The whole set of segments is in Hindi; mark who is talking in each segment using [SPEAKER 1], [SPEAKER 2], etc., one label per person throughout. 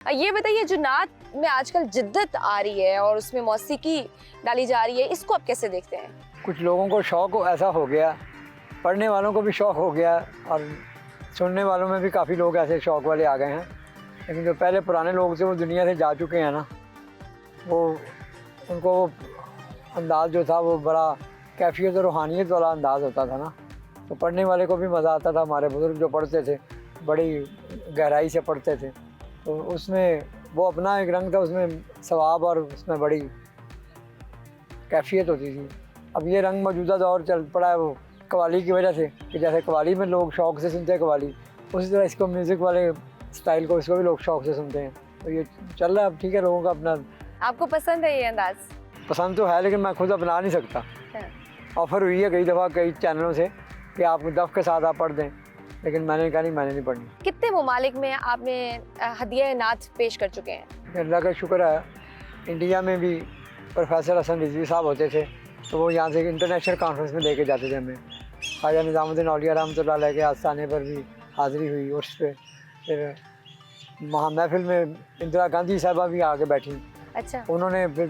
[SPEAKER 1] ये बताइए, जो नात में आजकल जिद्दत आ रही है और उसमें मौसीकी डाली जा रही है, इसको आप कैसे देखते हैं?
[SPEAKER 2] कुछ लोगों को शौक़ ऐसा हो गया, पढ़ने वालों को भी शौक़ हो गया और सुनने वालों में भी काफ़ी लोग ऐसे शौक़ वाले आ गए हैं। लेकिन जो पहले पुराने लोग थे वो दुनिया से जा चुके हैं ना, वो उनको अंदाज़ जो था वो बड़ा कैफियत और रूहानियत वाला अंदाज़ होता था ना, तो पढ़ने वाले को भी मज़ा आता था। हमारे बुज़ुर्ग जो पढ़ते थे बड़ी गहराई से पढ़ते थे, तो उसमें वो अपना एक रंग था, उसमें सवाब और उसमें बड़ी कैफियत होती थी। अब ये रंग मौजूदा दौर चल पड़ा है वो कव्वाली की वजह से, कि जैसे कव्वाली में लोग शौक़ से सुनते हैं कव्वाली, उसी तरह इसको म्यूज़िक वाले स्टाइल को इसको भी लोग शौक़ से सुनते हैं। तो ये चल रहा है अब, ठीक है, लोगों का अपना।
[SPEAKER 1] आपको पसंद है ये अंदाज?
[SPEAKER 2] पसंद तो है, लेकिन मैं खुद अपना नहीं सकता। ऑफ़र हुई है कई दफ़ा कई चैनलों से कि आप दफ़ के साथ आप पढ़ दें, लेकिन मैंने कहा नहीं, मैंने नहीं पढ़नी।
[SPEAKER 1] कितने ममालिक में आपने हदिया नात पेश कर चुके हैं?
[SPEAKER 2] अल्लाह का शुक्र है, इंडिया में भी प्रोफेसर हसन रिजवी साहब होते थे, तो वो यहाँ से इंटरनेशनल कॉन्फ्रेंस में लेके जाते थे हमें। ख्वाजा निज़ामुद्दीन औलिया रहमतुल्लाह अलैह के आस्थाने पर भी हाज़िरी हुई उस पर। फिर वहाँ महफिल में इंदिरा गांधी साहबा भी आके बैठी।
[SPEAKER 1] अच्छा।
[SPEAKER 2] उन्होंने फिर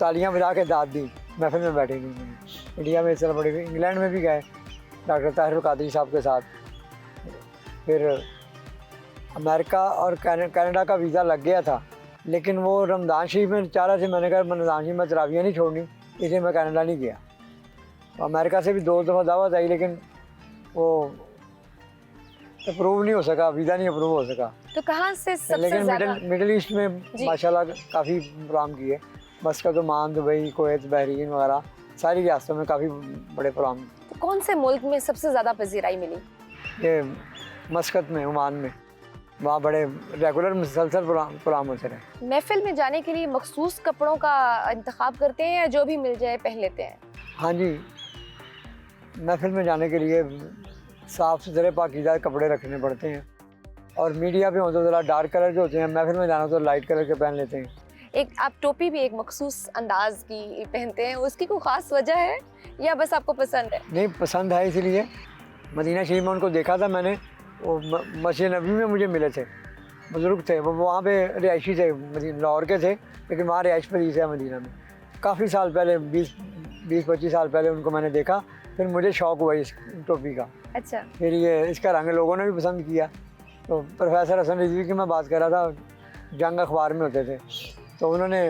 [SPEAKER 2] तालियां बजा के दाद दी, महफिल में बैठी थी। इंडिया में इस तरह बड़ी, इंग्लैंड में भी गए डॉक्टर ताहिर कादरी साहब के साथ। फिर अमेरिका और कनाडा का वीज़ा लग गया था, लेकिन वो रमज़ान शरीफ में चाह रहा था, मैंने कहा रमज़ान शरीफ में तरावियाँ नहीं छोड़नी, इसलिए मैं कनाडा नहीं गया। तो अमेरिका से भी 2 दफ़ा दावत आई, लेकिन वो अप्रूव नहीं हो सका, वीज़ा नहीं अप्रूव हो सका।
[SPEAKER 1] तो कहाँ से सबसे
[SPEAKER 2] लेकिन
[SPEAKER 1] ज़्यादा?
[SPEAKER 2] मिडल ईस्ट में माशाल्लाह काफ़ी प्रोग्राम किए, मस्कत, ओमान, दुबई, कुवैत, बहरीन वगैरह सारी रियासतों में काफ़ी बड़े प्रोग्राम।
[SPEAKER 1] तो कौन से मुल्क में सबसे ज़्यादा पज़ीराई मिली?
[SPEAKER 2] ये मस्कत में, ओमान में, वहाँ बड़े रेगुलर मुसलसल प्रोग्राम होते रहे।
[SPEAKER 1] महफिल में जाने के लिए मखसूस कपड़ों का इंतखाब करते हैं या जो भी मिल जाए पहन लेते हैं?
[SPEAKER 2] हाँ जी, महफिल में जाने के लिए साफ़ सुथरे पाकीज़ा कपड़े रखने पड़ते हैं, और मीडिया पे हो तो ज़रा डार्क कलर के होते हैं, महफिल में जाना तो लाइट कलर के पहन लेते हैं।
[SPEAKER 1] एक आप टोपी भी एक मखसूस अंदाज की पहनते हैं, उसकी कोई ख़ास वजह है या बस आपको पसंद है?
[SPEAKER 2] नहीं, पसंद है, इसीलिए मदीना शरीफ में उनको देखा था मैंने, वो मस्जिद नबी में मुझे मिले थे, बुज़ुर्ग थे वो, वहाँ पे रिहायशी थे, लाहौर के थे, लेकिन वहाँ रिहाइश पजीज़ है मदीना में। काफ़ी साल पहले, 20-25 साल पहले उनको मैंने देखा, फिर मुझे शौक़ हुआ इस टोपी का।
[SPEAKER 1] अच्छा।
[SPEAKER 2] फिर ये इसका रंग लोगों ने भी पसंद किया। तो प्रोफेसर हसन रिजवी की मैं बात कर रहा था, जंग अखबार में होते थे, तो उन्होंने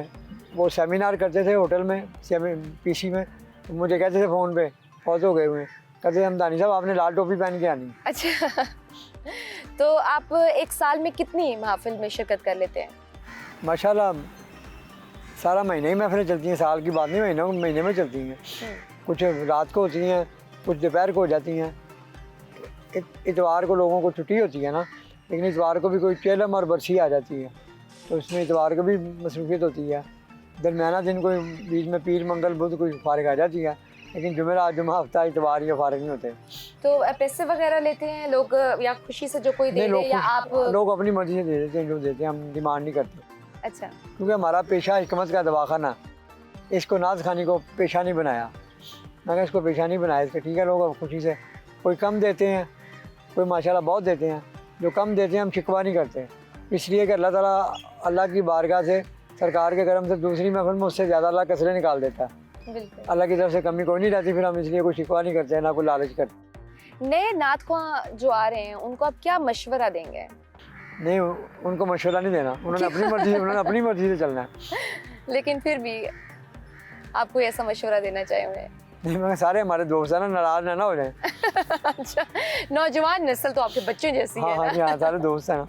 [SPEAKER 2] वो सेमिनार करते थे होटल में, पीसी में, तो मुझे कहते थे फ़ोन पे, फौत हो गए हुए हैं, कहते हमदानी साहब आपने लाल टोपी पहन के आनी।
[SPEAKER 1] अच्छा। तो आप एक साल में कितनी महफिल में शिरकत कर लेते हैं? माशाल्लाह
[SPEAKER 2] सारा महीने ही महफिलें चलती हैं, साल की बात नहीं, महीने में चलती हैं। कुछ रात को होती हैं, कुछ दोपहर को हो जाती हैं। इतवार को लोगों को छुट्टी होती है ना, लेकिन इतवार को भी कोई चेलम और बरसी आ जाती है, तो इसमें इतवार को भी मसरूफियत होती है। दरमियाना दिन कोई बीच में पीर, मंगल, बुध कोई फारिग आ जाती है, लेकिन जुमेरात, जुमा, हफ्ता, इतवार ये फारिग नहीं होते।
[SPEAKER 1] तो पैसे वगैरह लेते हैं लोग या खुशी से जो कोई दे दे, या आप? लोग
[SPEAKER 2] अपनी मर्जी से दे देते हैं, जो देते हैं, हम डिमांड नहीं करते।
[SPEAKER 1] अच्छा।
[SPEAKER 2] क्योंकि हमारा पेशा हिकमत का दवाखाना, इसको नाज खानी को पेशा नहीं बनाया। मैंने इसको पेशा नहीं बनाया, इसका ठीक है, लोग खुशी से, कोई कम देते हैं, कोई माशाल्लाह बहुत देते हैं। जो कम देते हैं हम शिकवा नहीं करते, इसलिए कि अल्लाह ताला, अल्लाह की बारगाह से, सरकार के करम से दूसरी महफिल में उससे ज़्यादा अल्लाह कसरे निकाल देता है। अल्लाह की तरफ से कमी कोई नहीं रहती, फिर हम इसलिए कोई शिकवा नहीं करते हैं, ना कोई लालच करते।
[SPEAKER 1] नए नात ख्वां जो आ रहे हैं उनको आप क्या मशवरा देंगे?
[SPEAKER 2] नहीं, उनको मशवरा नहीं देना, उन्होंने अपनी मर्जी से चलना है।
[SPEAKER 1] लेकिन फिर भी आप कोई ऐसा मशवरा देना चाहिए उन्हें?
[SPEAKER 2] नहीं, मैं सारे हमारे दोस्त हैं ना, नाराज ना हो जाए।
[SPEAKER 1] अच्छा, नौजवान नस्ल तो आपके बच्चों जैसी है ना?
[SPEAKER 2] हाँ, सारे दोस्त हैं ना।